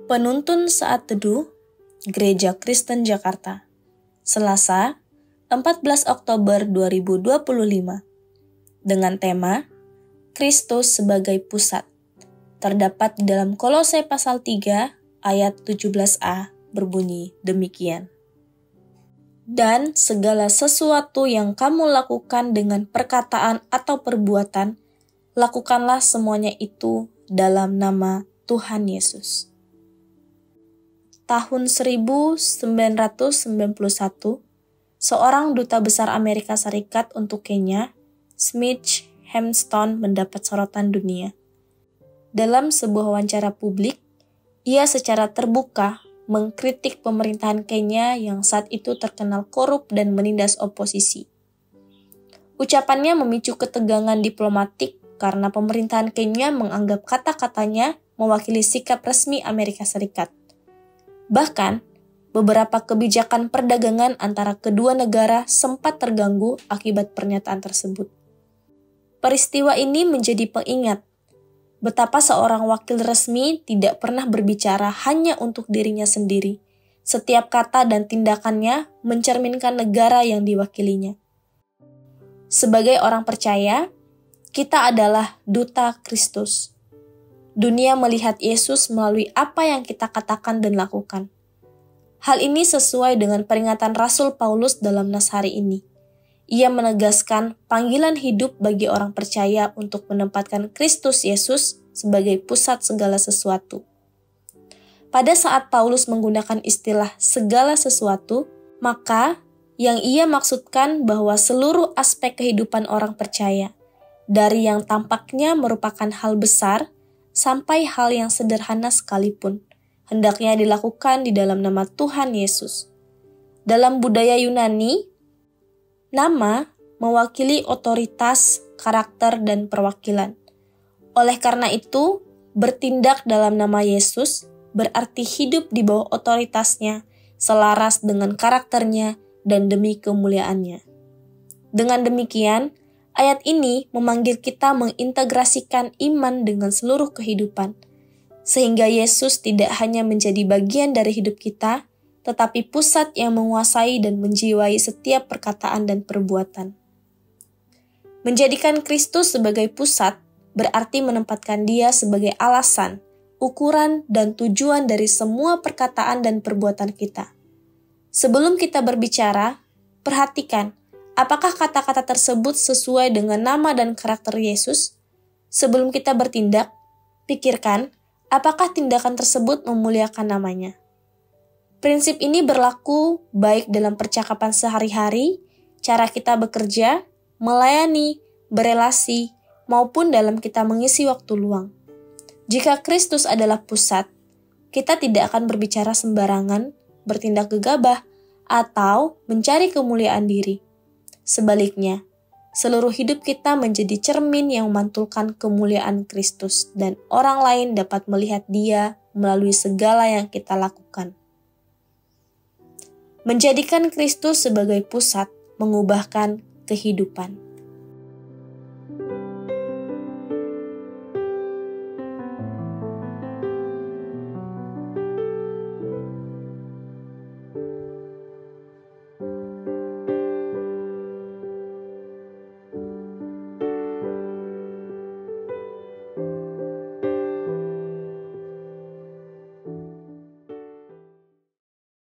Penuntun Saat Teduh Gereja Kristen Jakarta, Selasa, 14 Oktober 2025, dengan tema Kristus sebagai Pusat, terdapat di dalam Kolose pasal 3 ayat 17a berbunyi demikian. Dan segala sesuatu yang kamu lakukan dengan perkataan atau perbuatan, lakukanlah semuanya itu dalam nama Tuhan Yesus. Tahun 1991, seorang duta besar Amerika Serikat untuk Kenya, Smith Hempston, mendapat sorotan dunia. Dalam sebuah wawancara publik, ia secara terbuka mengkritik pemerintahan Kenya yang saat itu terkenal korup dan menindas oposisi. Ucapannya memicu ketegangan diplomatik karena pemerintahan Kenya menganggap kata-katanya mewakili sikap resmi Amerika Serikat. Bahkan, beberapa kebijakan perdagangan antara kedua negara sempat terganggu akibat pernyataan tersebut. Peristiwa ini menjadi pengingat betapa seorang wakil resmi tidak pernah berbicara hanya untuk dirinya sendiri. Setiap kata dan tindakannya mencerminkan negara yang diwakilinya. Sebagai orang percaya, kita adalah duta Kristus. Dunia melihat Yesus melalui apa yang kita katakan dan lakukan. Hal ini sesuai dengan peringatan Rasul Paulus dalam nas hari ini. Ia menegaskan panggilan hidup bagi orang percaya untuk menempatkan Kristus Yesus sebagai pusat segala sesuatu. Pada saat Paulus menggunakan istilah segala sesuatu, maka yang ia maksudkan bahwa seluruh aspek kehidupan orang percaya, dari yang tampaknya merupakan hal besar, sampai hal yang sederhana sekalipun, hendaknya dilakukan di dalam nama Tuhan Yesus. Dalam budaya Yunani, nama mewakili otoritas, karakter, dan perwakilan. Oleh karena itu, bertindak dalam nama Yesus berarti hidup di bawah otoritasnya, selaras dengan karakternya, dan demi kemuliaannya. Dengan demikian, ayat ini memanggil kita mengintegrasikan iman dengan seluruh kehidupan, sehingga Yesus tidak hanya menjadi bagian dari hidup kita, tetapi pusat yang menguasai dan menjiwai setiap perkataan dan perbuatan. Menjadikan Kristus sebagai pusat berarti menempatkan Dia sebagai alasan, ukuran, dan tujuan dari semua perkataan dan perbuatan kita. Sebelum kita berbicara, perhatikan apakah kata-kata tersebut sesuai dengan nama dan karakter Yesus? Sebelum kita bertindak, pikirkan apakah tindakan tersebut memuliakan namanya. Prinsip ini berlaku baik dalam percakapan sehari-hari, cara kita bekerja, melayani, berelasi, maupun dalam kita mengisi waktu luang. Jika Kristus adalah pusat, kita tidak akan berbicara sembarangan, bertindak gegabah, atau mencari kemuliaan diri. Sebaliknya, seluruh hidup kita menjadi cermin yang memantulkan kemuliaan Kristus dan orang lain dapat melihat Dia melalui segala yang kita lakukan. Menjadikan Kristus sebagai pusat mengubahkan kehidupan.